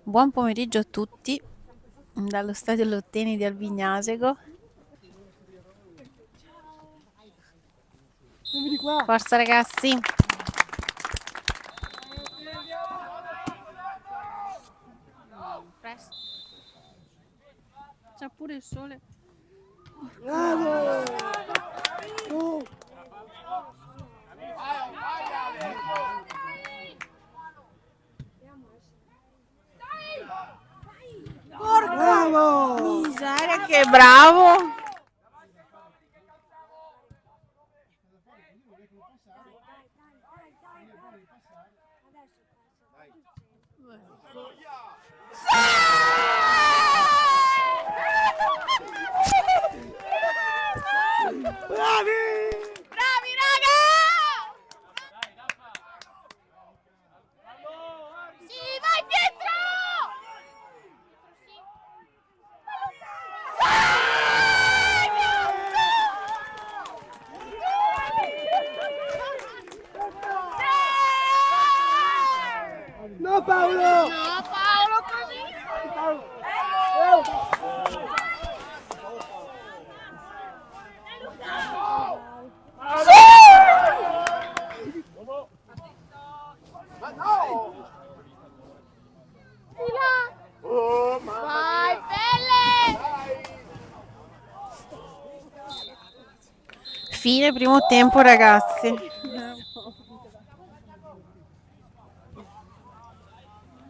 Buon pomeriggio a tutti dallo stadio Lotteni di Albignasego. Forza ragazzi! Presto. C'è pure il sole. Bravo! Tu! Bravo! Miseria, che bravo! Bravi! Bravi raga! Sì, vai Pietro! No Paolo! No Paolo, così! Vai Pelle! Fine primo tempo ragazzi.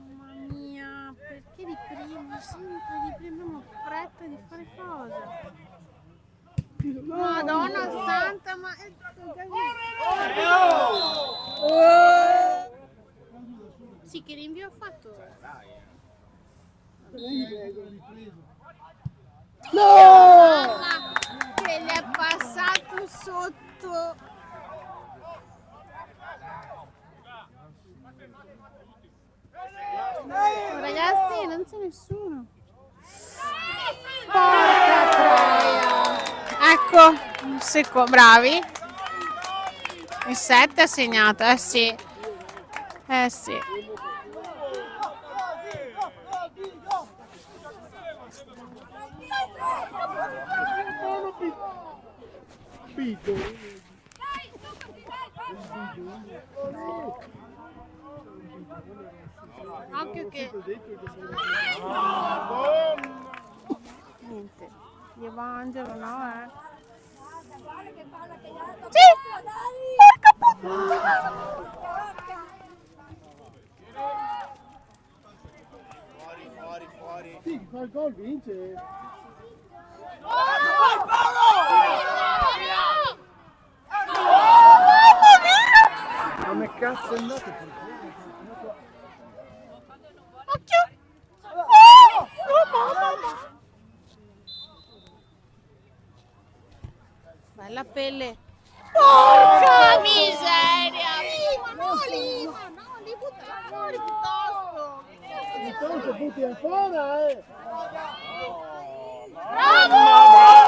Mamma mia, perché di prima? Sempre di prima abbiamo fretta di fare cose. Madonna santa, ma è sì, che rinvio ha fatto? No! Mamma, che gli è passato sotto. Ragazzi, non c'è nessuno. Porca troia. Ecco, bravi. Il 7 ha segnato, eh sì. Eh sì. Occhio che niente. Di Evangelo no, Sì! Porca puttana! Sì, chi fa il gol vince. Come cazzo è andato? Occhio! Bella pelle. Porca miseria! Lì buttala fuori piuttosto! Intanto butti ancora, Bravo!